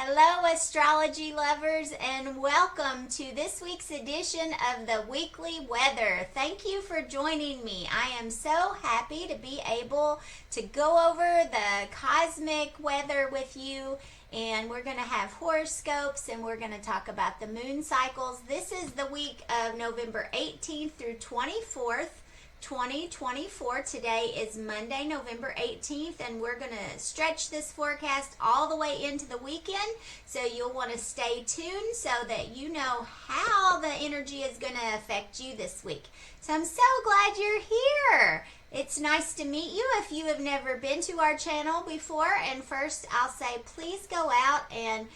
Hello, astrology lovers, and welcome to this week's edition of the weekly weather. Thank you for joining me. I am so happy to be able to go over the cosmic weather with you, and we're going to have horoscopes and we're going to talk about the moon cycles. This is the week of November 18th through 24th. 2024. Today is Monday, November 18th, and we're going to stretch this forecast all the way into the weekend, so you'll want to stay tuned so that you know how the energy is going to affect you this week. So I'm so glad you're here. It's nice to meet you if you have never been to our channel before. And first, I'll say please go out and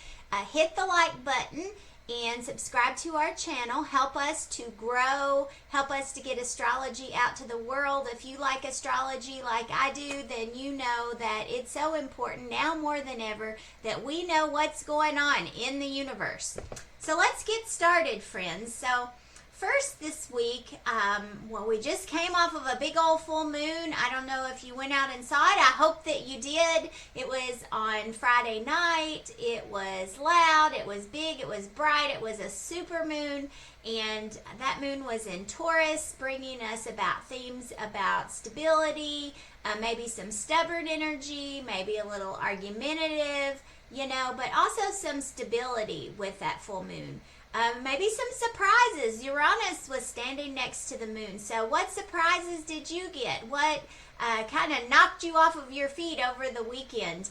hit the like button and subscribe to our channel. Help us to grow, help us to get astrology out to the world. If you like astrology like I do, then you know that it's so important now more than ever that we know what's going on in the universe. So let's get started, friends. So first this week, we just came off of a big old full moon. I don't know if you went out and saw it. I hope that you did. It was on Friday night. It was loud. It was big. It was bright. It was a super moon. And that moon was in Taurus, bringing us about themes about stability, maybe some stubborn energy, maybe a little argumentative, but also some stability with that full moon. Maybe some surprises. Uranus was standing next to the moon. So what surprises did you get? What kind of knocked you off of your feet over the weekend?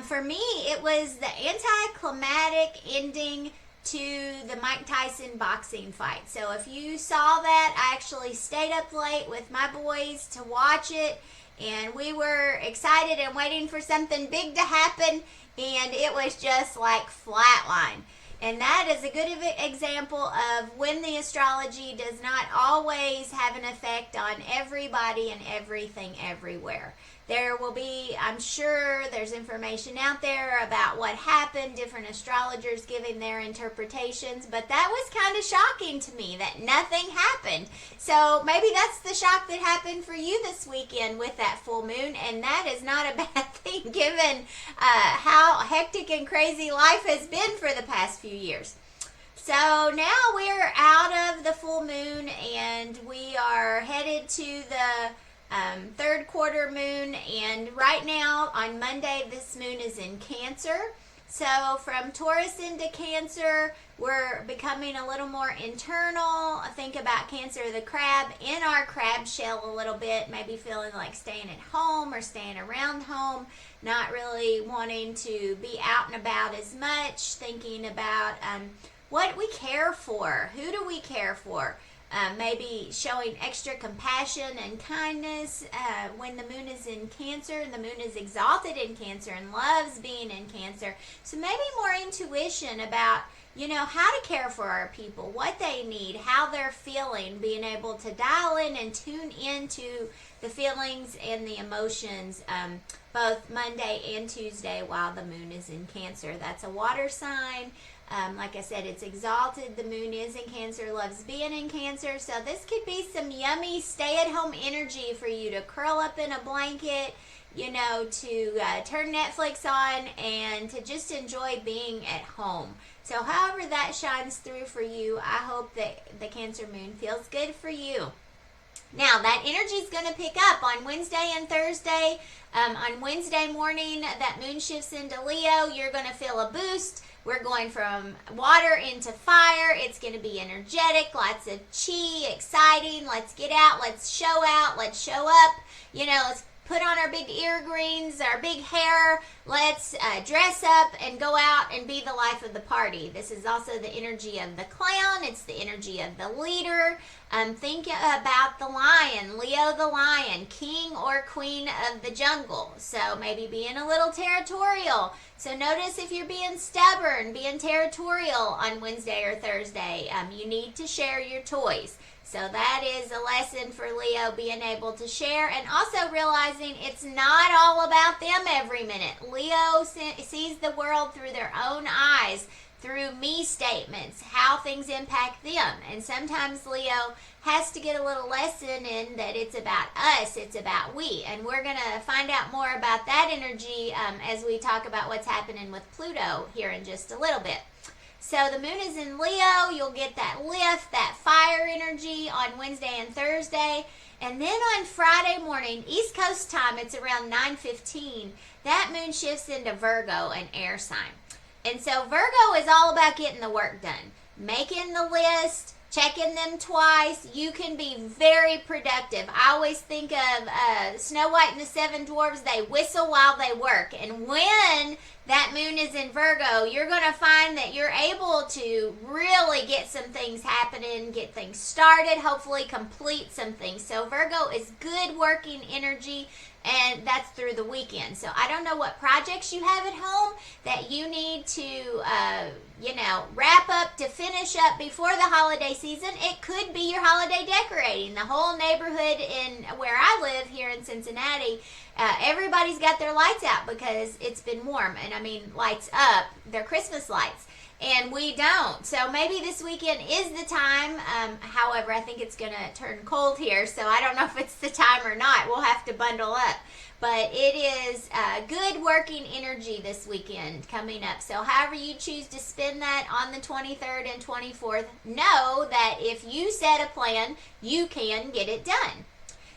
For me, it was the anticlimactic ending to the Mike Tyson boxing fight. So if you saw that, I actually stayed up late with my boys to watch it. And we were excited and waiting for something big to happen. And it was just like flatline. And that is a good example of when the astrology does not always have an effect on everybody and everything everywhere. There will be, I'm sure there's information out there about what happened, different astrologers giving their interpretations, but that was kind of shocking to me that nothing happened. So maybe that's the shock that happened for you this weekend with that full moon, and that is not a bad thing given how hectic and crazy life has been for the past few years. So now we're out of the full moon and we are headed to the third quarter moon, and right now on Monday this moon is in Cancer. So from Taurus into Cancer, we're becoming a little more internal. Think about Cancer, the crab, in our crab shell a little bit, maybe feeling like staying at home or staying around home, not really wanting to be out and about as much, thinking about what we care for, who do we care for? Maybe showing extra compassion and kindness when the moon is in Cancer. The moon is exalted in Cancer and loves being in Cancer. So maybe more intuition about, how to care for our people, what they need, how they're feeling, being able to dial in and tune into the feelings and the emotions both Monday and Tuesday while the moon is in Cancer. That's a water sign. Like I said, it's exalted. The moon is in Cancer, loves being in Cancer. So this could be some yummy stay-at-home energy for you to curl up in a blanket, to turn Netflix on and to just enjoy being at home. So however that shines through for you, I hope that the Cancer moon feels good for you. Now, that energy is going to pick up on Wednesday and Thursday. On Wednesday morning, that moon shifts into Leo. You're going to feel a boost. We're going from water into fire. It's going to be energetic, lots of chi, exciting. Let's get out. Let's show out. Let's show up. Let's put on our big earrings, our big hair. Let's dress up and go out and be the life of the party. This is also the energy of the clown. It's the energy of the leader. Think about the lion, Leo the lion, king or queen of the jungle. So maybe being a little territorial. So notice if you're being stubborn, being territorial on Wednesday or Thursday, you need to share your toys. So that is a lesson for Leo, being able to share and also realizing it's not all about them every minute. Leo sees the world through their own eyes. through me statements, how things impact them. And sometimes Leo has to get a little lesson in that it's about us, it's about we. And we're going to find out more about that energy as we talk about what's happening with Pluto here in just a little bit. So the moon is in Leo. You'll get that lift, that fire energy on Wednesday and Thursday. And then on Friday morning, East Coast time, it's around 9:15, that moon shifts into Virgo, an air sign. And so Virgo is all about getting the work done, making the list, checking them twice. You can be very productive. I always think of Snow White and the Seven Dwarfs. They whistle while they work. And when that moon is in Virgo, you're going to find that you're able to really get some things happening, get things started, hopefully complete some things. So Virgo is good working energy, and that's through the weekend. So I don't know what projects you have at home that you need to, wrap up to finish up before the holiday season. It could be your holiday decorating. The whole neighborhood in where I live here in Cincinnati, everybody's got their lights out because it's been warm. And I mean, lights up, they're Christmas lights. And we don't. So maybe this weekend is the time. However, I think it's going to turn cold here. So I don't know if it's the time or not. We'll have to bundle up. But it is good working energy this weekend coming up. So however you choose to spend that on the 23rd and 24th, know that if you set a plan, you can get it done.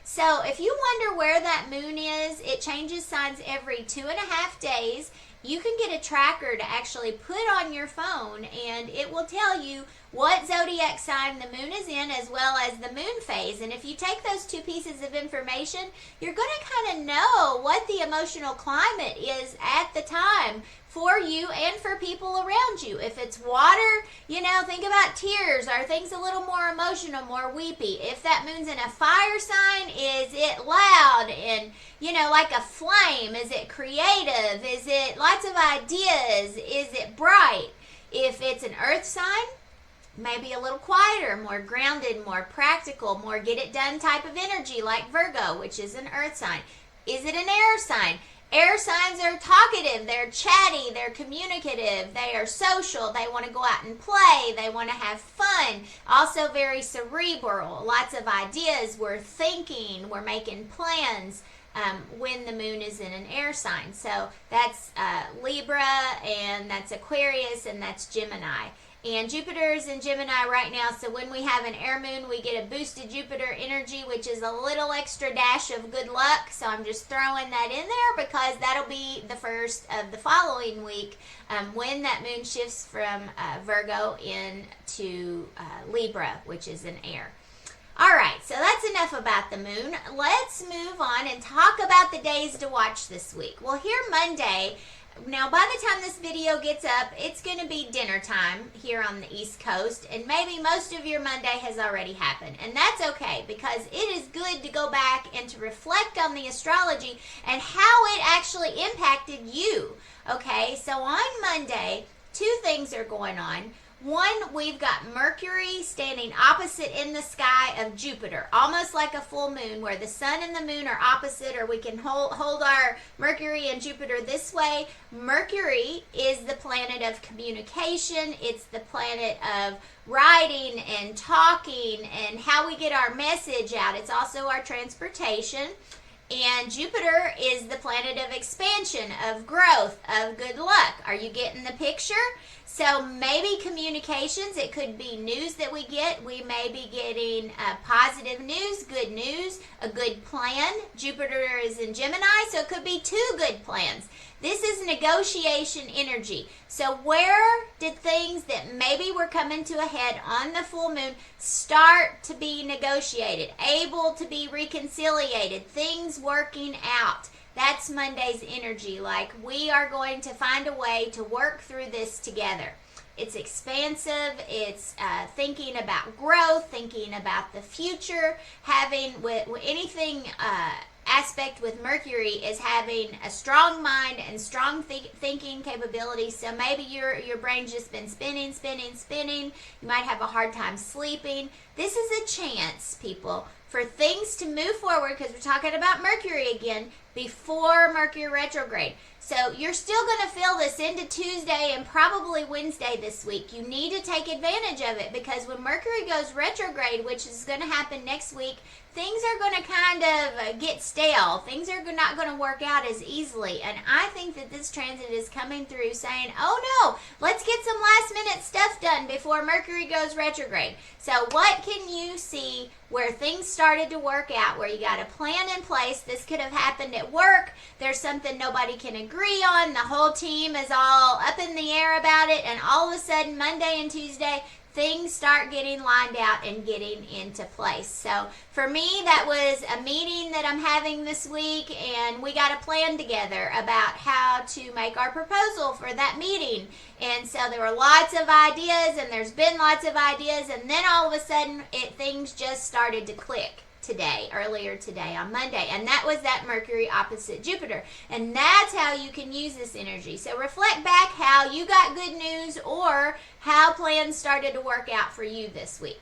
So if you wonder where that moon is, it changes signs every 2.5 days. You can get a tracker to actually put on your phone, and it will tell you what zodiac sign the moon is in as well as the moon phase. And if you take those two pieces of information, you're going to kind of know what the emotional climate is at the time for you and for people around you. If it's water, think about tears. Are things a little more emotional, more weepy? If that moon's in a fire sign, is it loud and, like a flame? Is it creative? Is it lots of ideas? Is it bright? If it's an earth sign, maybe a little quieter, more grounded, more practical, more get it done type of energy like Virgo, which is an earth sign. Is it an air sign? Air signs are talkative, they're chatty, they're communicative, they are social, they want to go out and play, they want to have fun. Also very cerebral, lots of ideas, we're thinking, we're making plans when the moon is in an air sign. So that's Libra, and that's Aquarius, and that's Gemini. And Jupiter is in Gemini right now, so when we have an air moon, we get a boosted Jupiter energy, which is a little extra dash of good luck. So I'm just throwing that in there because that'll be the first of the following week when that moon shifts from Virgo into Libra, which is an air. All right, so that's enough about the moon. Let's move on and talk about the days to watch this week. Well, here Monday, now by the time this video gets up, it's going to be dinner time here on the East Coast, and maybe most of your Monday has already happened. And that's okay, because it is good to go back and to reflect on the astrology and how it actually impacted you. Okay, so on Monday, two things are going on. One, we've got Mercury standing opposite in the sky of Jupiter, almost like a full moon where the sun and the moon are opposite, or we can hold our Mercury and Jupiter this way. Mercury is the planet of communication. It's the planet of writing and talking and how we get our message out. It's also our transportation. And Jupiter is the planet of expansion, of growth, of good luck. Are you getting the picture? So maybe communications, it could be news that we get. We may be getting positive news, good news, a good plan. Jupiter is in Gemini, so it could be two good plans. This is negotiation energy. So where did things that maybe were coming to a head on the full moon start to be negotiated, able to be reconciliated, things working out? That's Monday's energy. Like, we are going to find a way to work through this together. It's expansive. It's thinking about growth, thinking about the future, having with anything aspect with Mercury is having a strong mind and strong thinking capabilities. So maybe your brain's just been spinning. You might have a hard time sleeping. This is a chance, people, for things to move forward, because we're talking about Mercury again, before Mercury retrograde. So you're still going to feel this into Tuesday and probably Wednesday this week. You need to take advantage of it, because when Mercury goes retrograde, which is going to happen next week, things are going to kind of get stale. Things are not going to work out as easily. And I think that this transit is coming through saying, oh no, let's get some last minute stuff done before Mercury goes retrograde. So what can you see where things started to work out, where you got a plan in place? This could have happened at work. There's something nobody can agree on. The whole team is all up in the air about it. And all of a sudden, Monday and Tuesday, things start getting lined out and getting into place. So for me, that was a meeting that I'm having this week, and we got a plan together about how to make our proposal for that meeting. And so there were lots of ideas, and there's been lots of ideas, and then all of a sudden things just started to click earlier today on Monday, and that was that Mercury opposite Jupiter. And that's how you can use this energy. So reflect back how you got good news, or how plans started to work out for you this week.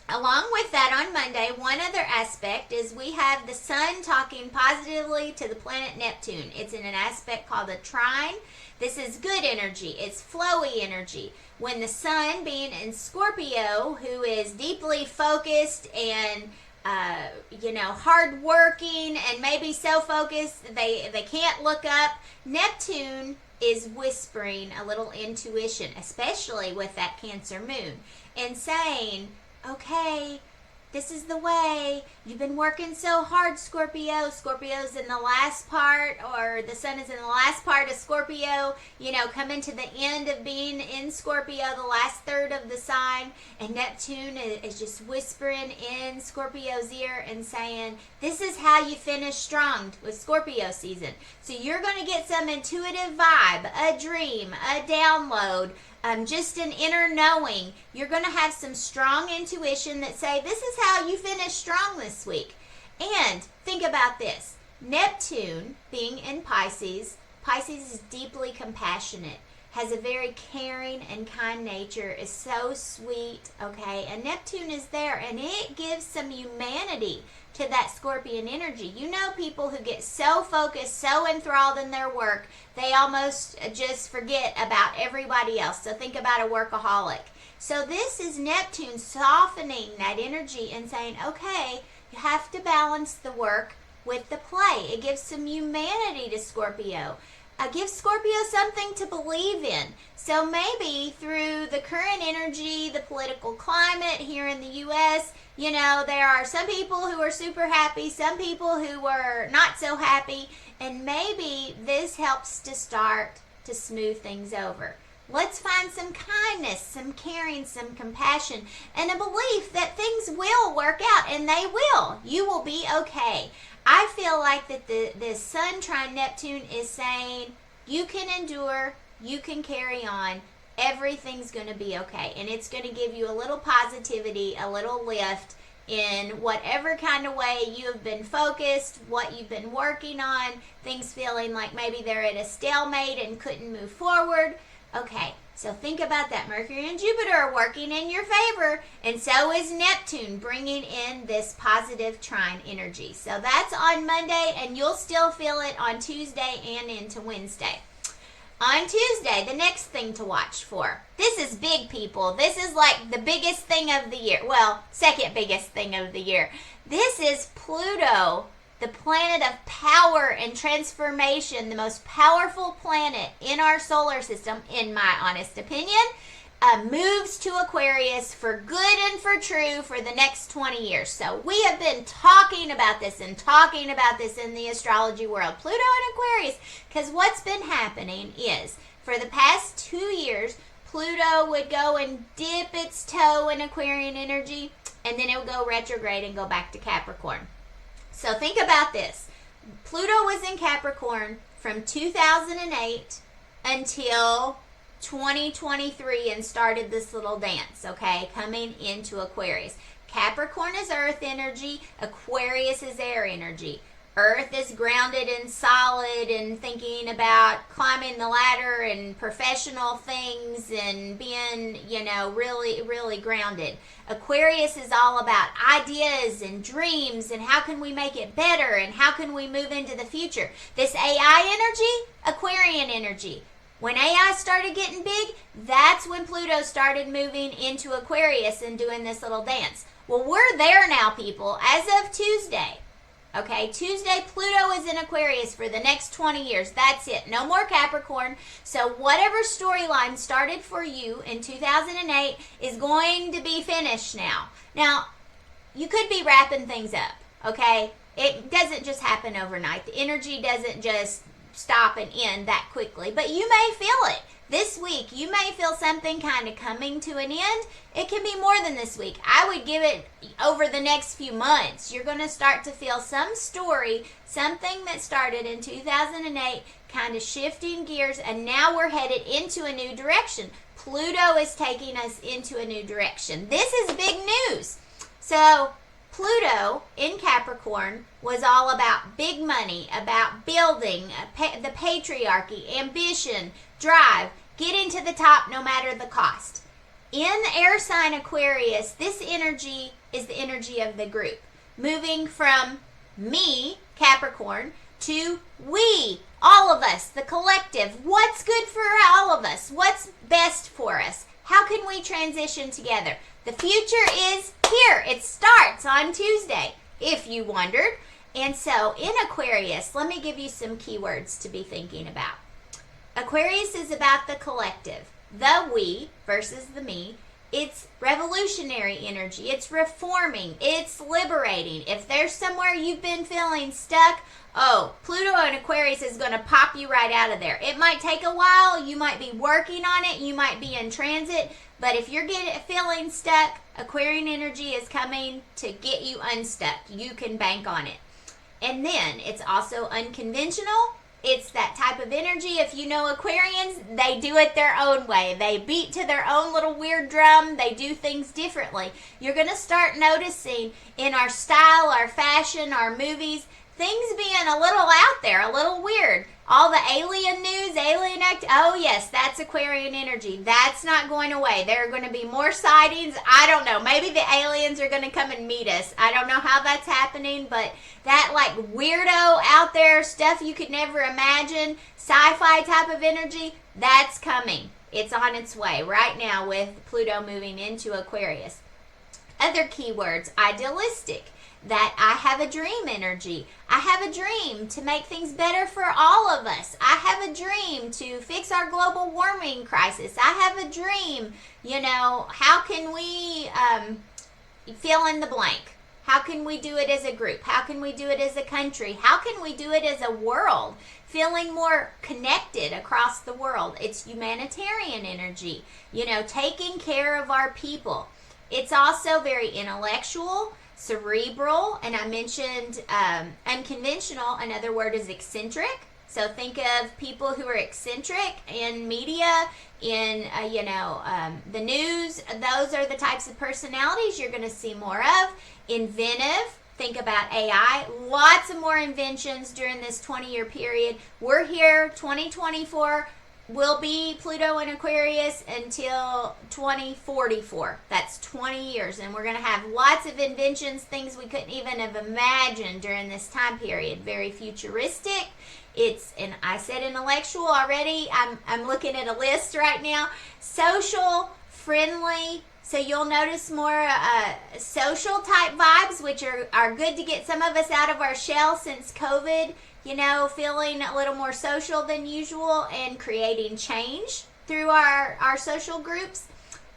Along with that, on Monday, one other aspect is we have the sun talking positively to the planet Neptune. It's in an aspect called a trine. This is good energy. It's flowy energy. When the sun, being in Scorpio, who is deeply focused and hardworking and maybe so focused they can't look up, Neptune is whispering a little intuition, especially with that Cancer moon, and saying, okay, this is the way. You've been working so hard, Scorpio. Scorpio's in the last part, or the sun is in the last part of Scorpio, coming to the end of being in Scorpio, the last third of the sign. And Neptune is just whispering in Scorpio's ear and saying, this is how you finish strong with Scorpio season. So you're going to get some intuitive vibe, a dream, a download, just an inner knowing. You're going to have some strong intuition that say, this is how you finish strong this week. And think about this. Neptune being in Pisces, Pisces is deeply compassionate, has a very caring and kind nature, is so sweet, okay? And Neptune is there, and it gives some humanity to that Scorpion energy. People who get so focused, so enthralled in their work, they almost just forget about everybody else. So think about a workaholic. So this is Neptune softening that energy and saying, okay, you have to balance the work with the play. It gives some humanity to Scorpio. Gives Scorpio something to believe in. So maybe through the current energy, the political climate here in the U.S., there are some people who are super happy, some people who are not so happy, and maybe this helps to start to smooth things over. Let's find some kindness, some caring, some compassion, and a belief that things will work out, and they will. You will be okay. I feel like that the Sun trine Neptune is saying, you can endure, you can carry on, everything's going to be okay. And it's going to give you a little positivity, a little lift in whatever kind of way you have been focused, what you've been working on, things feeling like maybe they're at a stalemate and couldn't move forward. Okay, so think about that. Mercury and Jupiter are working in your favor, and so is Neptune, bringing in this positive trine energy. So that's on Monday, and you'll still feel it on Tuesday and into Wednesday. On Tuesday, the next thing to watch for. This is big, people. This is like the biggest thing of the year. Well, second biggest thing of the year. This is Pluto, the planet of power and transformation, the most powerful planet in our solar system, in my honest opinion, moves to Aquarius for good and for true for the next 20 years. So we have been talking about this in the astrology world, Pluto and Aquarius, because what's been happening is, for the past 2 years, Pluto would go and dip its toe in Aquarian energy, and then it would go retrograde and go back to Capricorn. So think about this. Pluto was in Capricorn from 2008 until 2023 and started this little dance, okay, coming into Aquarius. Capricorn is earth energy, Aquarius is air energy. Earth is grounded and solid and thinking about climbing the ladder and professional things and being, really, really grounded. Aquarius is all about ideas and dreams and how can we make it better and how can we move into the future. This AI energy, Aquarian energy. When AI started getting big, that's when Pluto started moving into Aquarius and doing this little dance. Well, we're there now, people, as of Tuesday. Okay, Tuesday, Pluto is in Aquarius for the next 20 years. That's it. No more Capricorn. So whatever storyline started for you in 2008 is going to be finished now. Now, you could be wrapping things up, okay? It doesn't just happen overnight. The energy doesn't just stop and end that quickly, but you may feel it. This week, you may feel something kind of coming to an end. It can be more than this week. I would give it over the next few months. You're going to start to feel some story, something that started in 2008, kind of shifting gears, and now we're headed into a new direction. Pluto is taking us into a new direction. This is big news. So, Pluto in Capricorn was all about big money, about building, the patriarchy, ambition, drive, getting to the top no matter the cost. In the air sign Aquarius, this energy is the energy of the group. Moving from me, Capricorn, to we, all of us, the collective. What's good for all of us? What's best for us? How can we transition together? The future is here. It starts on Tuesday, if you wondered. And so in Aquarius, let me give you some keywords to be thinking about. Aquarius is about the collective, the we versus the me. It's revolutionary energy. It's reforming. It's liberating. If there's somewhere you've been feeling stuck, Pluto and Aquarius is going to pop you right out of there. It might take a while. You might be working on it. You might be in transit. But if you're feeling stuck, Aquarian energy is coming to get you unstuck. You can bank on it. And then it's also unconventional. It's that type of energy. If you know Aquarians, they do it their own way. They beat to their own little weird drum. They do things differently. You're going to start noticing in our style, our fashion, our movies, things being a little out there, a little weird. All the alien news, oh yes, that's Aquarian energy. That's not going away. There are going to be more sightings. I don't know. Maybe the aliens are going to come and meet us. I don't know how that's happening, but that like weirdo out there, stuff you could never imagine, sci-fi type of energy, that's coming. It's on its way right now with Pluto moving into Aquarius. Other keywords, idealistic. That I have a dream energy. I have a dream to make things better for all of us. I have a dream to fix our global warming crisis. I have a dream, how can we fill in the blank? How can we do it as a group? How can we do it as a country? How can we do it as a world? Feeling more connected across the world. It's humanitarian energy, taking care of our people. It's also very intellectual, cerebral, and I mentioned unconventional. Another word is eccentric. So think of people who are eccentric in media, in the news. Those are the types of personalities you're going to see more of. Inventive. Think about AI. Lots of more inventions during this 20-year period. We're here, 2024. Will be Pluto in Aquarius until 2044. That's 20 years. And we're going to have lots of inventions, things we couldn't even have imagined during this time period. Very futuristic. And I said intellectual already. I'm looking at a list right now. Social, friendly. So you'll notice more social type vibes, which are good to get some of us out of our shell since COVID. Feeling a little more social than usual and creating change through our social groups.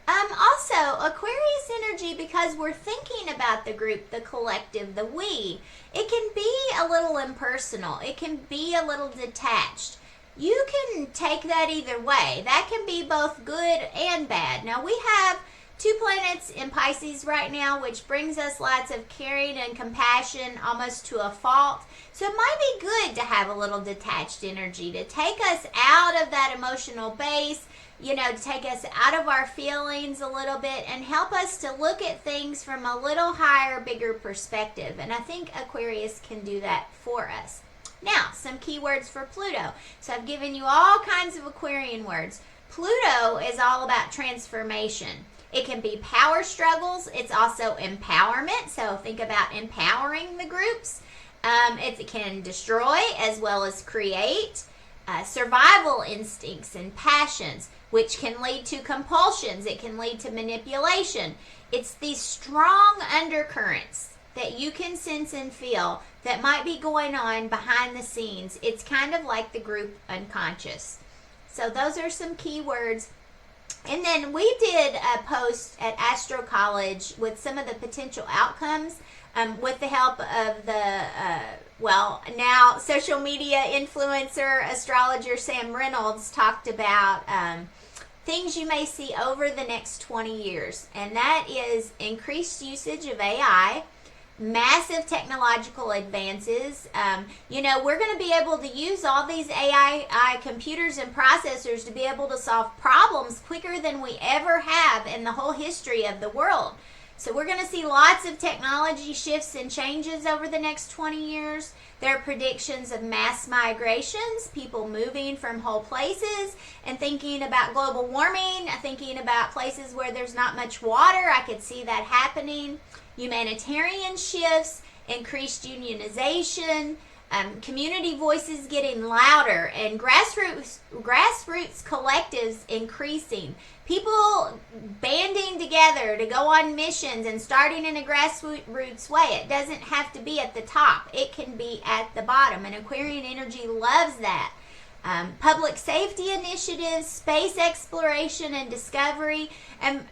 Also, Aquarius energy, because we're thinking about the group, the collective, the we, it can be a little impersonal. It can be a little detached. You can take that either way. That can be both good and bad. Now, we have 2 planets in Pisces right now, which brings us lots of caring and compassion, almost to a fault. So it might be good to have a little detached energy to take us out of that emotional base, to take us out of our feelings a little bit and help us to look at things from a little higher, bigger perspective. And I think Aquarius can do that for us. Now, some keywords for Pluto. So I've given you all kinds of Aquarian words. Pluto is all about transformation. It can be power struggles. It's also empowerment. So think about empowering the groups. It can destroy as well as create. Survival instincts and passions, which can lead to compulsions. It can lead to manipulation. It's these strong undercurrents that you can sense and feel that might be going on behind the scenes. It's kind of like the group unconscious. So those are some keywords. And then we did a post at Astro College with some of the potential outcomes with the help of the, now social media influencer, astrologer Sam Reynolds talked about things you may see over the next 20 years. And that is increased usage of AI, massive technological advances. We're going to be able to use all these AI computers and processors to be able to solve problems quicker than we ever have in the whole history of the world. So we're going to see lots of technology shifts and changes over the next 20 years. There are predictions of mass migrations, people moving from whole places and thinking about global warming, thinking about places where there's not much water. I could see that happening. Humanitarian shifts, increased unionization, community voices getting louder, and grassroots collectives increasing. People banding together to go on missions and starting in a grassroots way. It doesn't have to be at the top. It can be at the bottom. And Aquarian energy loves that. Public safety initiatives, space exploration and discovery, and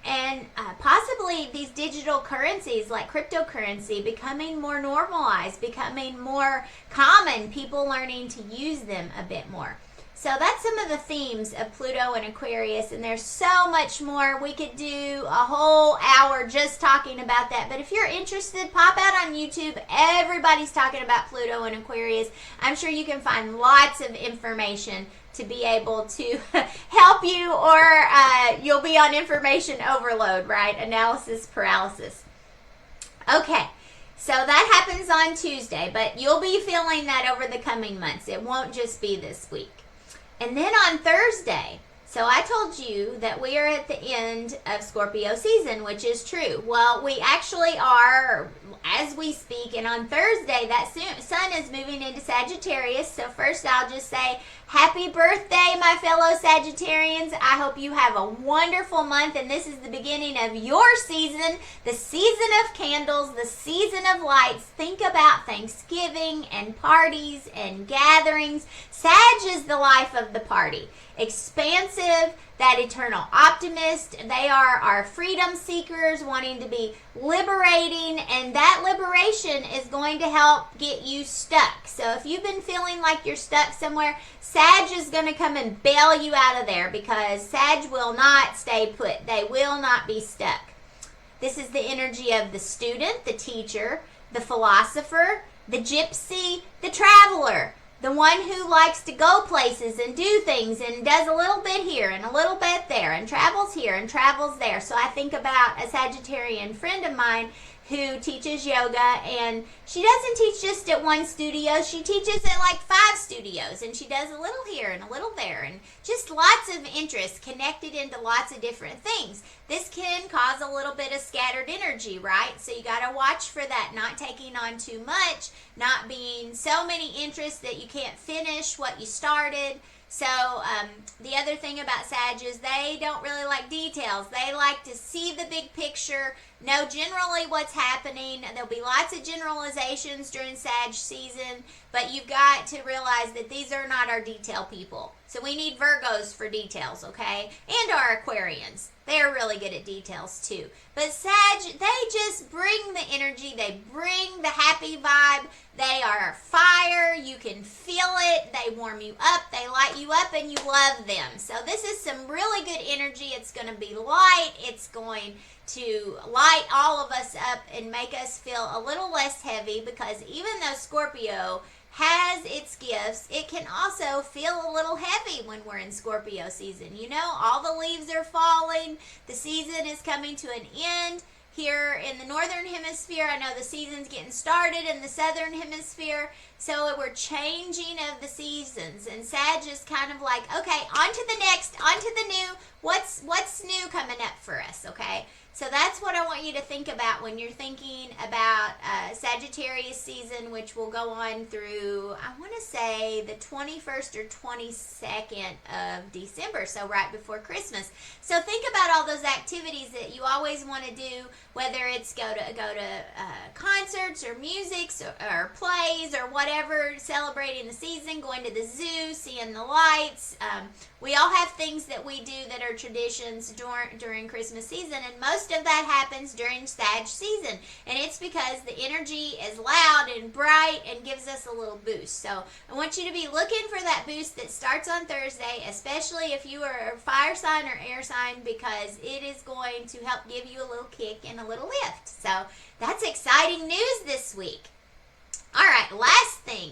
possibly these digital currencies like cryptocurrency becoming more normalized, becoming more common, people learning to use them a bit more. So that's some of the themes of Pluto and Aquarius, and there's so much more. We could do a whole hour just talking about that, but if you're interested, pop out on YouTube. Everybody's talking about Pluto and Aquarius. I'm sure you can find lots of information to be able to help you, or you'll be on information overload, right? Analysis paralysis. Okay. So that happens on Tuesday, but you'll be feeling that over the coming months. It won't just be this week. And then on Thursday, so I told you that we are at the end of Scorpio season, which is true. Well, we actually are as we speak, and on Thursday, that sun is moving into Sagittarius. So first, I'll just say, happy birthday, my fellow Sagittarians. I hope you have a wonderful month, and this is the beginning of your season, the season of candles, the season of lights. Think about Thanksgiving and parties and gatherings. Sag is the life of the party. Expansive, that eternal optimist. They are our freedom seekers wanting to be liberating, and that liberation is going to help get you stuck. So if you've been feeling like you're stuck somewhere, Sag is going to come and bail you out of there, because Sag will not stay put. They will not be stuck. This is the energy of the student, the teacher, the philosopher, the gypsy, the traveler. The one who likes to go places and do things and does a little bit here and a little bit there and travels here and travels there. So I think about a Sagittarian friend of mine who teaches yoga, and she doesn't teach just at one studio. She teaches at like 5 studios, and she does a little here and a little there, and just lots of interest connected into lots of different things. This can cause a little bit of scattered energy, right? So you got to watch for that, not taking on too much, not being so many interests that you can't finish what you started. So the other thing about Sag is they don't really like details. They like to see the big picture, know generally what's happening. There'll be lots of generalizations during Sag season, but you've got to realize that these are not our detail people. So we need Virgos for details, okay? And our Aquarians. They're really good at details too. But Sag, they just bring the energy. They bring the happy vibe. They are fire. You can feel it. They warm you up. They light you up and you love them. So this is some really good energy. It's going to be light. It's going to light all of us up and make us feel a little less heavy, because even though Scorpio has its gifts, it can also feel a little heavy when we're in Scorpio season. You know, all the leaves are falling. The season is coming to an end. Here in the northern hemisphere, I know the season's getting started in the southern hemisphere. So we're changing of the seasons, and Sag is kind of like, okay, on to the next, on to the new. What's new coming up for us, okay? So that's what I want you to think about when you're thinking about Sagittarius season, which will go on through, I want to say, the 21st or 22nd of December, so right before Christmas. So think about all those activities that you always want to do, whether it's go to concerts or musics or plays or whatever, celebrating the season, going to the zoo, seeing the lights. We all have things that we do that are traditions during Christmas season, and most of that happens during Sag season, and it's because the energy is loud and bright and gives us a little boost. So I want you to be looking for that boost that starts on Thursday, especially if you are a fire sign or air sign, because it is going to help give you a little kick and a little lift. So that's exciting news this week. All right, last thing.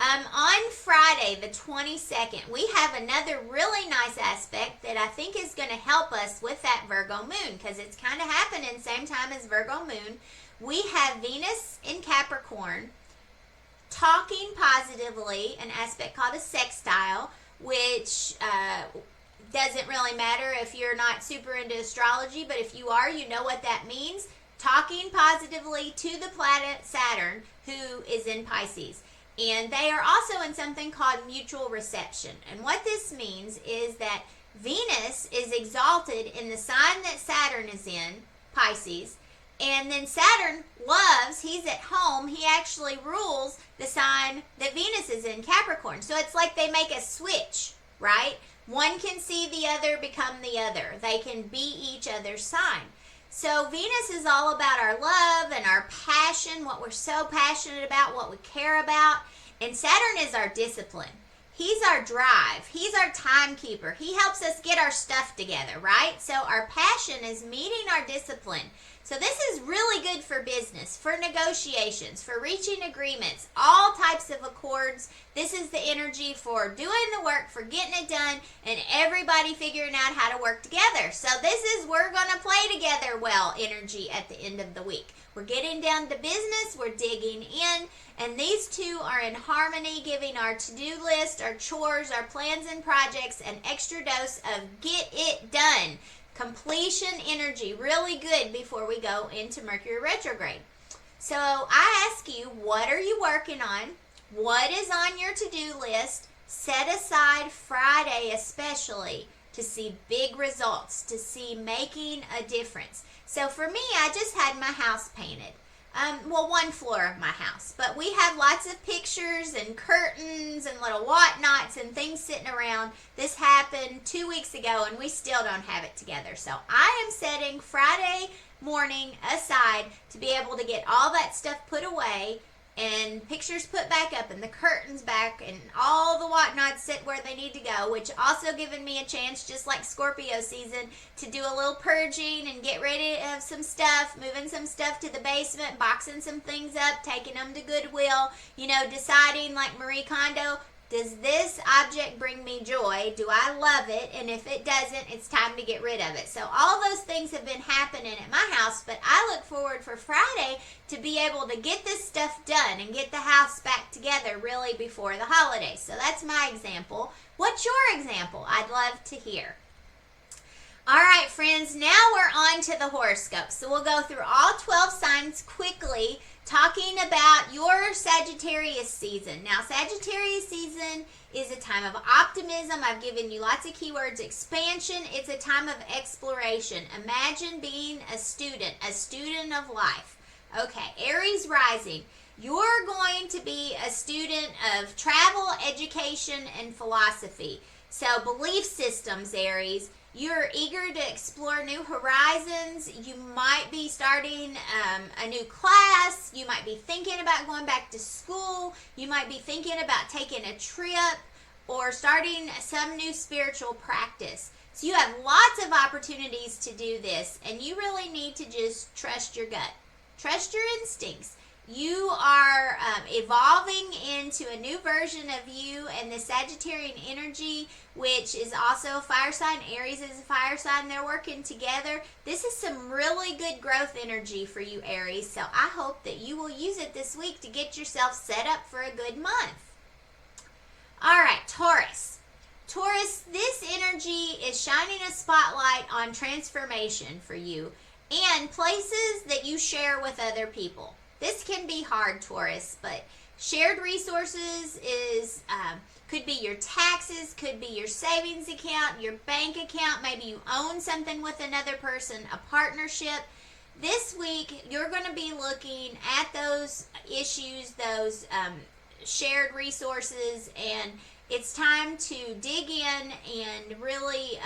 On Friday, the 22nd, we have another really nice aspect that I think is going to help us with that Virgo moon, because it's kind of happening same time as Virgo moon. We have Venus in Capricorn talking positively, an aspect called a sextile, which doesn't really matter if you're not super into astrology, but if you are, you know what that means. Talking positively to the planet Saturn, who is in Pisces. And they are also in something called mutual reception. And what this means is that Venus is exalted in the sign that Saturn is in, Pisces. And then Saturn loves, he's at home, he actually rules the sign that Venus is in, Capricorn. So it's like they make a switch, right? One can see the other become the other. They can be each other's sign. So Venus is all about our love and our passion, what we're so passionate about, what we care about. And Saturn is our discipline. He's our drive. He's our timekeeper. He helps us get our stuff together, right? So our passion is meeting our discipline. So this is really good for business, for negotiations, for reaching agreements, all types of accords. This is the energy for doing the work, for getting it done, and everybody figuring out how to work together. So this is, we're going to play together well energy at the end of the week. We're getting down to business, we're digging in, and these two are in harmony, giving our to-do list, our chores, our plans and projects an extra dose of get it done. Completion energy, really good before we go into Mercury retrograde. So I ask you, what are you working on? What is on your to-do list? Set aside Friday especially to see big results, to see making a difference. So for me, I just had my house painted. One floor of my house. But we have lots of pictures and curtains and little whatnots and things sitting around. This happened 2 weeks ago and we still don't have it together. So I am setting Friday morning aside to be able to get all that stuff put away and pictures put back up and the curtains back and all the whatnots sit where they need to go, which also given me a chance, just like Scorpio season, to do a little purging and get rid of some stuff, moving some stuff to the basement, boxing some things up, taking them to Goodwill, deciding like Marie Kondo, does this object bring me joy? Do I love it? And if it doesn't, it's time to get rid of it. So all those things have been happening at my house, but I look forward for Friday to be able to get this stuff done and get the house back together really before the holidays. So that's my example. What's your example? I'd love to hear. All right, friends, now we're on to the horoscopes. So we'll go through all 12 signs quickly, talking about your Sagittarius season. Now, Sagittarius season is a time of optimism. I've given you lots of keywords. Expansion. It's a time of exploration. Imagine being a student of life. Okay, Aries rising. You're going to be a student of travel, education, and philosophy. So belief systems, Aries. You're eager to explore new horizons. You might be starting a new class. You might be thinking about going back to school. You might be thinking about taking a trip or starting some new spiritual practice. So you have lots of opportunities to do this, and you really need to just trust your gut. Trust your instincts. You are evolving into a new version of you, and the Sagittarian energy, which is also a fire sign, Aries is a fire sign, they're working together. This is some really good growth energy for you, Aries, so I hope that you will use it this week to get yourself set up for a good month. All right, Taurus. Taurus, this energy is shining a spotlight on transformation for you and places that you share with other people. This can be hard, Taurus, but shared resources is could be your taxes, could be your savings account, your bank account. Maybe you own something with another person, a partnership. This week, you're going to be looking at those issues, those shared resources, and it's time to dig in and really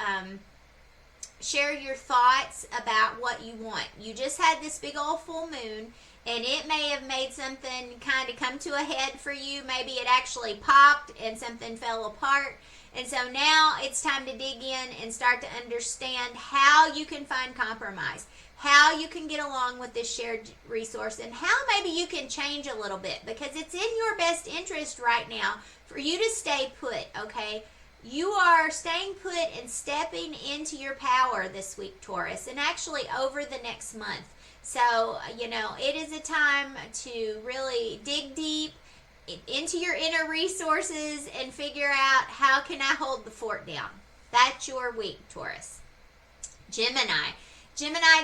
share your thoughts about what you want. You just had this big old full moon, and it may have made something kind of come to a head for you. Maybe it actually popped and something fell apart. And so now it's time to dig in and start to understand how you can find compromise, how you can get along with this shared resource, and how maybe you can change a little bit, because it's in your best interest right now for you to stay put, okay? You are staying put and stepping into your power this week, Taurus, and actually over the next month. So, it is a time to really dig deep into your inner resources and figure out, how can I hold the fort down? That's your week, Taurus. Gemini,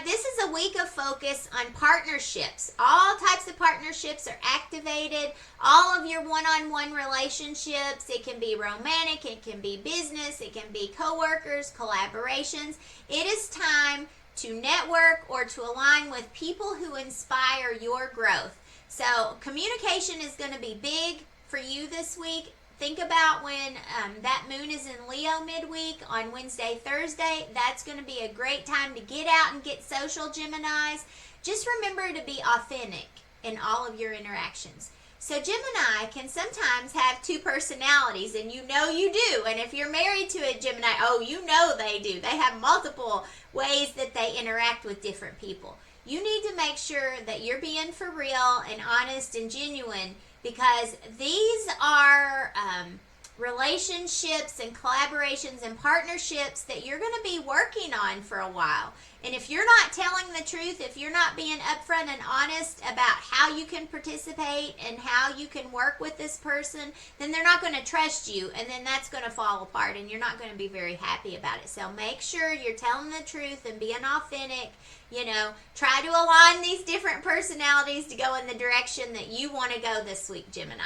this is a week of focus on partnerships. All types of partnerships are activated. All of your one-on-one relationships. It can be romantic, it can be business, it can be coworkers, collaborations. It is time to network or to align with people who inspire your growth. So communication is going to be big for you this week. Think about when that moon is in Leo midweek on Wednesday, Thursday. That's going to be a great time to get out and get social, Geminis. Just remember to be authentic in all of your interactions. So Gemini can sometimes have two personalities, and you do. And if you're married to a Gemini, they do. They have multiple ways that they interact with different people. You need to make sure that you're being for real and honest and genuine, because these are relationships and collaborations and partnerships that you're going to be working on for a while. And if you're not telling the truth, if you're not being upfront and honest about how you can participate and how you can work with this person, then they're not going to trust you, and then that's going to fall apart, and you're not going to be very happy about it. So make sure you're telling the truth and being authentic. Try to align these different personalities to go in the direction that you want to go this week, Gemini.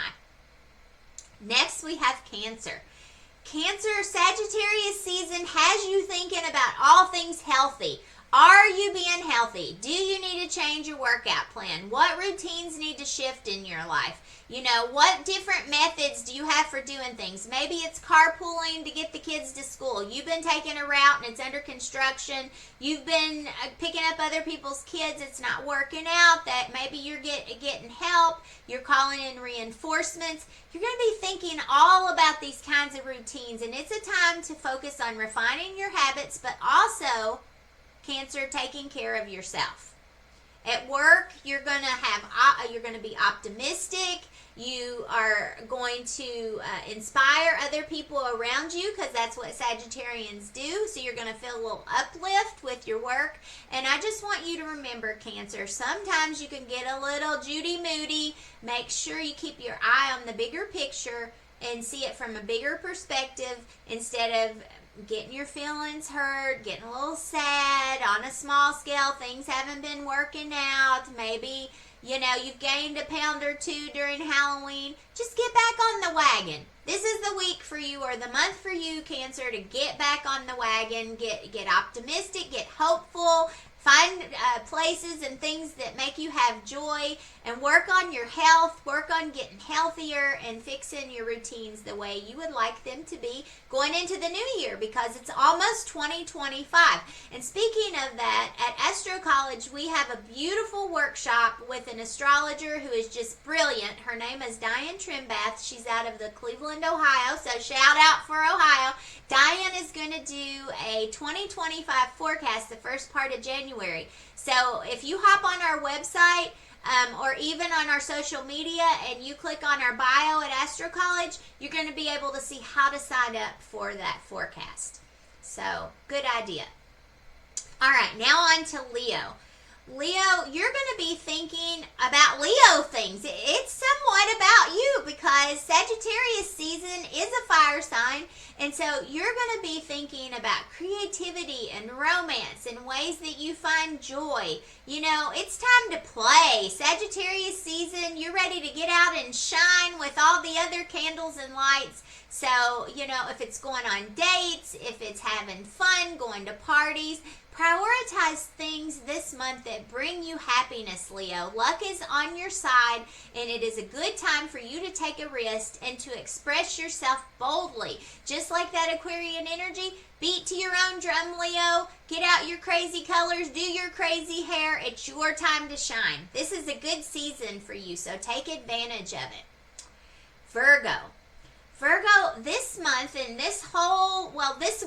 Next, we have Cancer. Cancer, Sagittarius season has you thinking about all things healthy. Are you being healthy? Do you need to change your workout plan? What routines need to shift in your life? What different methods do you have for doing things? Maybe it's carpooling to get the kids to school. You've been taking a route and it's under construction. You've been picking up other people's kids. It's not working out. That maybe you're getting help. You're calling in reinforcements. You're going to be thinking all about these kinds of routines, and it's a time to focus on refining your habits, but also, Cancer, taking care of yourself. At work, you're going to be optimistic. You are going to inspire other people around you, because that's what Sagittarians do. So you're going to feel a little uplift with your work. And I just want you to remember, Cancer, sometimes you can get a little Judy Moody. Make sure you keep your eye on the bigger picture and see it from a bigger perspective, instead of getting your feelings hurt, getting a little sad on a small scale. Things haven't been working out. Maybe You know, you've gained a pound or two during Halloween. Just get back on the wagon. This is the week for you, or the month for you, Cancer, to get back on the wagon, get optimistic, get hopeful, find places and things that make you have joy, and work on your health, work on getting healthier and fixing your routines the way you would like them to be going into the new year, because it's almost 2025. And speaking of that, at Astro College, we have a beautiful workshop with an astrologer who is just brilliant. Her name is Diane Trimbath. She's out of the Cleveland, Ohio, so shout out for Ohio. Diane is going to do a 2025 forecast the first part of January. So if you hop on our website, or even on our social media, and you click on our bio at Astro College, you're going to be able to see how to sign up for that forecast. So, good idea. All right, now on to Leo. Leo, you're going to be thinking about Leo things. It's somewhat about you, because Sagittarius season is a fire sign, and so you're going to be thinking about creativity and romance and ways that you find joy. You know, it's time to play. Sagittarius season, you're ready to get out and shine with all the other candles and lights. So, you know, if it's going on dates, if it's having fun, going to parties, prioritize things this month that bring you happiness, Leo. Luck is on your side, and it is a good time for you to take a risk and to express yourself boldly. Just like that Aquarian energy, beat to your own drum, Leo. Get out your crazy colors, do your crazy hair. It's your time to shine. This is a good season for you, so take advantage of it. Virgo. Virgo, this month and this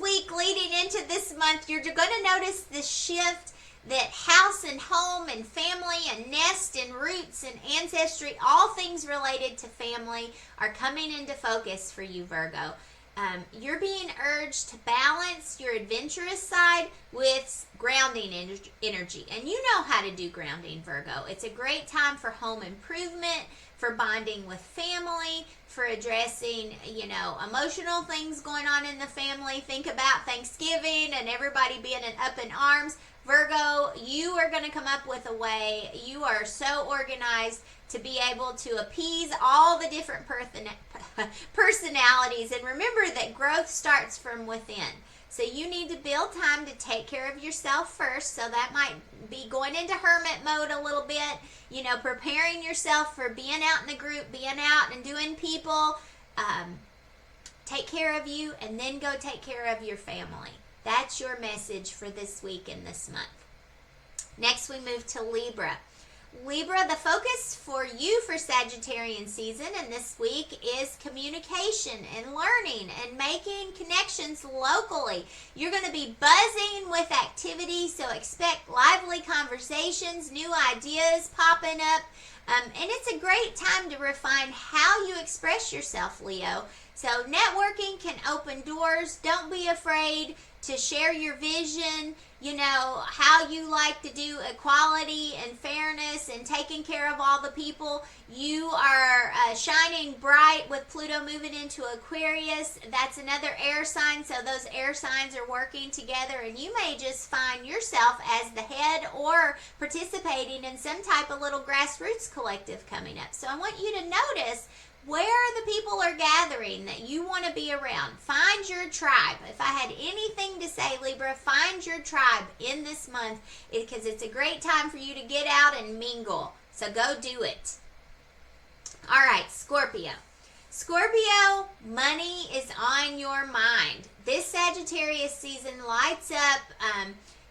week leading into this month, you're going to notice the shift that house and home and family and nest and roots and ancestry, all things related to family, are coming into focus for you, Virgo. You're being urged to balance your adventurous side with grounding energy. And you know how to do grounding, Virgo. It's a great time for home improvement, for bonding with family, for addressing, you know, emotional things going on in the family. Think about Thanksgiving and everybody being up in arms. Virgo, you are going to come up with a way. You are so organized to be able to appease all the different personalities. And remember that growth starts from within. So you need to build time to take care of yourself first. So that might be going into hermit mode a little bit, you know, preparing yourself for being out in the group, being out and doing people. Take care of you, and then go take care of your family. That's your message for this week and this month. Next, we move to Libra. Libra, the focus for you for Sagittarian season and this week is communication and learning and making connections locally. You're going to be buzzing with activity, so expect lively conversations, new ideas popping up. And it's a great time to refine how you express yourself, Leo. So networking can open doors. Don't be afraid to share your vision, you know, how you like to do equality and fairness and taking care of all the people. You are shining bright with Pluto moving into Aquarius. That's another air sign, so those air signs are working together, and you may just find yourself as the head or participating in some type of little grassroots collective coming up. So I want you to notice where the people are gathering that you want to be around. Find your tribe. If I had anything to say, Libra, find your tribe in this month, because it's a great time for you to get out and mingle. So go do it. All right, Scorpio. Scorpio, money is on your mind. This Sagittarius season lights up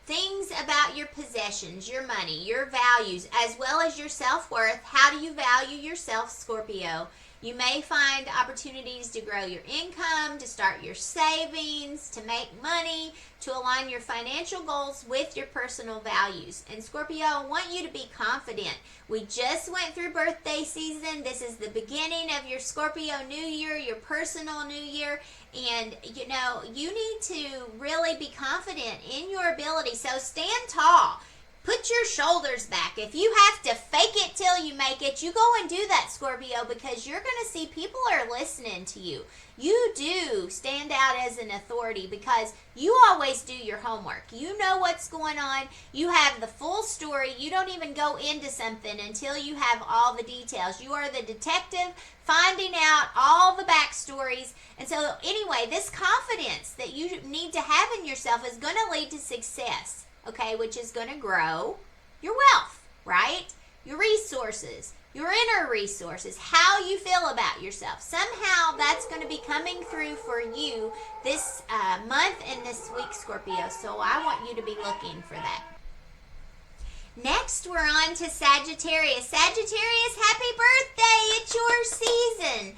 things about your possessions, your money, your values, as well as your self-worth. How do you value yourself, Scorpio? You may find opportunities to grow your income, to start your savings, to make money, to align your financial goals with your personal values. And Scorpio, I want you to be confident. We just went through birthday season. This is the beginning of your Scorpio New Year, your personal New Year. And, you know, you need to really be confident in your ability. So stand tall. Put your shoulders back. If you have to fake it till you make it, you go and do that, Scorpio, because you're going to see people are listening to you. You do stand out as an authority because you always do your homework. You know what's going on. You have the full story. You don't even go into something until you have all the details. You are the detective finding out all the backstories. And so anyway, this confidence that you need to have in yourself is going to lead to success, okay, which is going to grow your wealth, right? Your resources, your inner resources, how you feel about yourself. Somehow that's going to be coming through for you this month and this week, Scorpio. So I want you to be looking for that. Next, we're on to Sagittarius. Sagittarius, happy birthday. It's your season.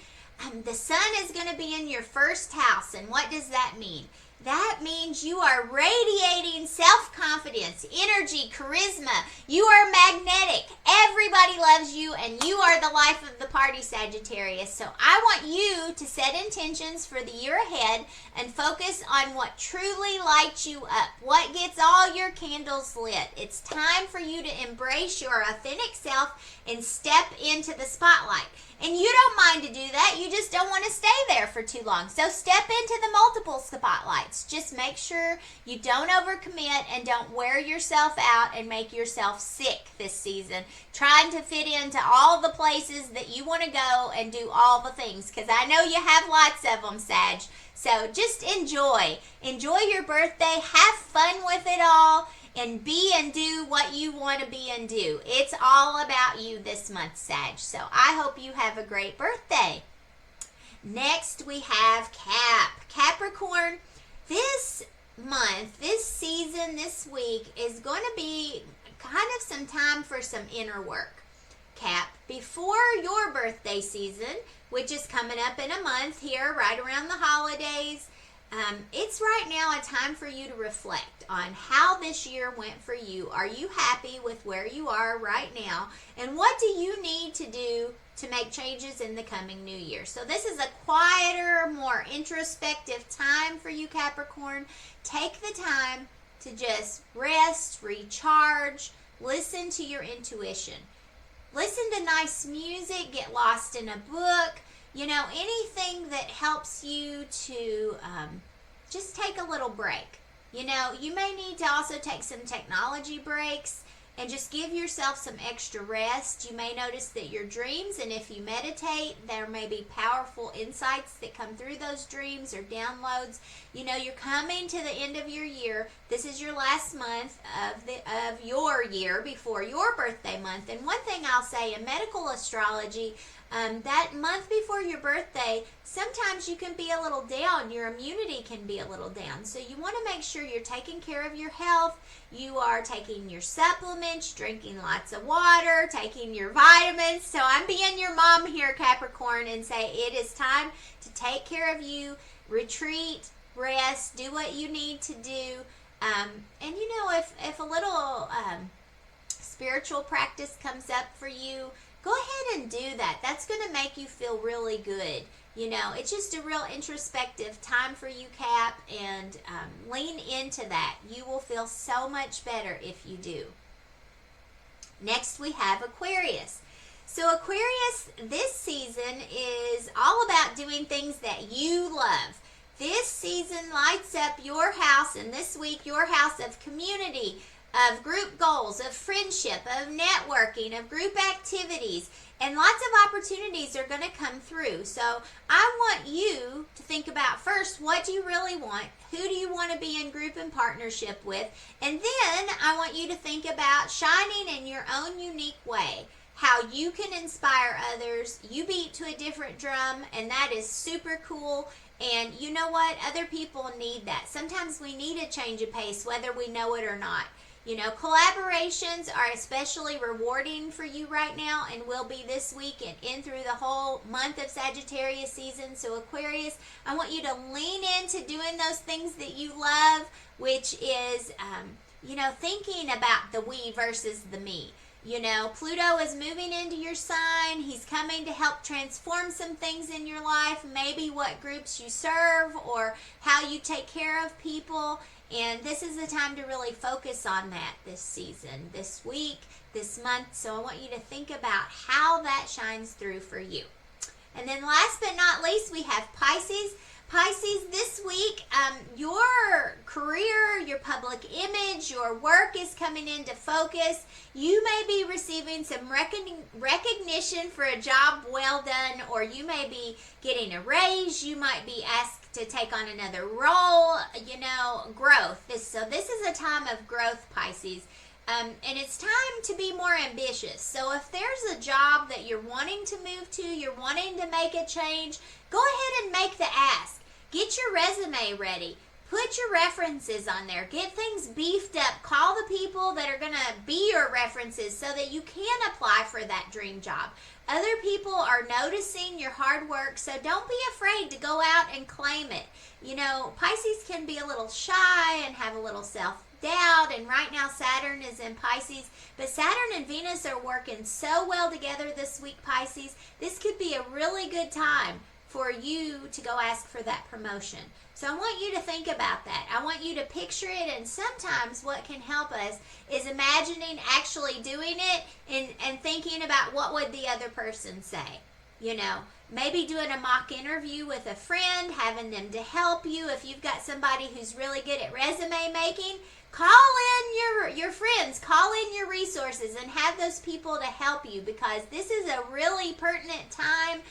The sun is going to be in your first house. And what does that mean? That means you are radiating self-confidence, energy, charisma. You are magnetic. Everybody loves you, and you are the life of the party, Sagittarius. So I want you to set intentions for the year ahead and focus on what truly lights you up, what gets all your candles lit. It's time for you to embrace your authentic self and step into the spotlight. And you don't mind to do that. You just don't want to stay there for too long. So step into the multiple spotlights. Just make sure you don't overcommit and don't wear yourself out and make yourself sick this season, trying to fit into all the places that you want to go and do all the things. Because I know you have lots of them, Sag. So just enjoy. Enjoy your birthday. Have fun with it all. And be and do what you want to be and do. It's all about you this month, Sag. So I hope you have a great birthday. Next, we have Capricorn. This month, this season, this week is going to be kind of some time for some inner work. Cap, before your birthday season, which is coming up in a month here, right around the holidays, it's right now a time for you to reflect on how this year went for you. Are you happy with where you are right now? And what do you need to do to make changes in the coming new year? So this is a quieter, more introspective time for you, Capricorn. Take the time to just rest, recharge, listen to your intuition. Listen to nice music, get lost in a book. You know, anything that helps you to just take a little break. You know, you may need to also take some technology breaks and just give yourself some extra rest. You may notice that your dreams, and if you meditate, there may be powerful insights that come through those dreams or downloads. You know, you're coming to the end of your year. This is your last month of your year before your birthday month. And one thing I'll say in medical astrology, that month before your birthday, sometimes you can be a little down. Your immunity can be a little down. So you want to make sure you're taking care of your health. You are taking your supplements, drinking lots of water, taking your vitamins. So I'm being your mom here, Capricorn, and say it is time to take care of you, retreat, rest, do what you need to do. And you know, if a little spiritual practice comes up for you, go ahead and do that. That's going to make you feel really good. You know, it's just a real introspective time for you, Cap, and lean into that. You will feel so much better if you do. Next, we have Aquarius. So Aquarius, this season is all about doing things that you love. This season lights up your house, and this week your house of community, of group goals, of friendship, of networking, of group activities, and lots of opportunities are going to come through. So I want you to think about first, what do you really want? Who do you want to be in group and partnership with? And then I want you to think about shining in your own unique way, how you can inspire others. You beat to a different drum, and that is super cool. And you know what? Other people need that. Sometimes we need a change of pace, whether we know it or not. You know, collaborations are especially rewarding for you right now and will be this week and in through the whole month of Sagittarius season. So Aquarius, I want you to lean into doing those things that you love, which is, you know, thinking about the we versus the me. You know, Pluto is moving into your sign. He's coming to help transform some things in your life, maybe what groups you serve or how you take care of people. And this is the time to really focus on that this season, this week, this month. So I want you to think about how that shines through for you. And then last but not least, we have Pisces. Pisces, this week, your career, your public image, your work is coming into focus. You may be receiving some recognition for a job well done, or you may be getting a raise. You might be asked to take on another role, growth. So this is a time of growth, Pisces. And it's time to be more ambitious. So if there's a job that you're wanting to move to, you're wanting to make a change, go ahead and make the ask. Get your resume ready. Put your references on there. Get things beefed up. Call the people that are going to be your references so that you can apply for that dream job. Other people are noticing your hard work, so don't be afraid to go out and claim it. You know, Pisces can be a little shy and have a little self-doubt, and right now Saturn is in Pisces, but Saturn and Venus are working so well together this week, Pisces. This could be a really good time for you to go ask for that promotion. So I want you to think about that. I want you to picture it, and sometimes what can help us is imagining actually doing it and thinking about what would the other person say. You know, maybe doing a mock interview with a friend, having them to help you. If you've got somebody who's really good at resume making, call in your friends, call in your resources, and have those people to help you, because this is a really pertinent time.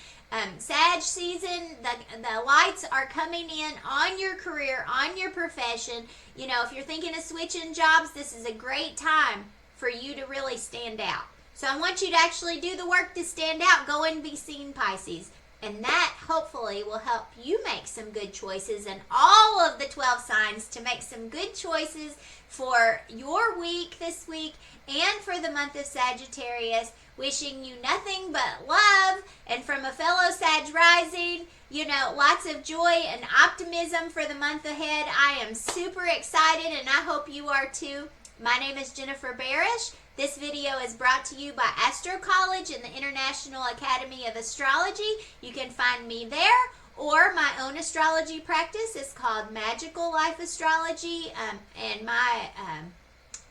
Sag season, the lights are coming in on your career, on your profession. You know, if you're thinking of switching jobs, this is a great time for you to really stand out. So I want you to actually do the work to stand out. Go and be seen, Pisces. And that hopefully will help you make some good choices, and all of the 12 signs to make some good choices for your week this week and for the month of Sagittarius. Wishing you nothing but love, and from a fellow Sag rising, you know, lots of joy and optimism for the month ahead. I am super excited, and I hope you are too. My name is Jennifer Barish. This video is brought to you by Astro College and the International Academy of Astrology. You can find me there, or my own astrology practice is called Magical Life Astrology, and my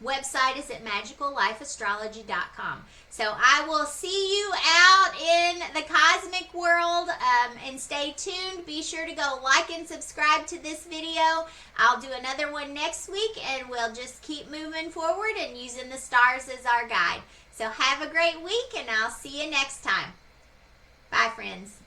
website is at magicallifeastrology.com. So I will see you out in the cosmic world, and stay tuned. Be sure to go like and subscribe to this video. I'll do another one next week, and we'll just keep moving forward and using the stars as our guide. So have a great week, and I'll see you next time. Bye, friends.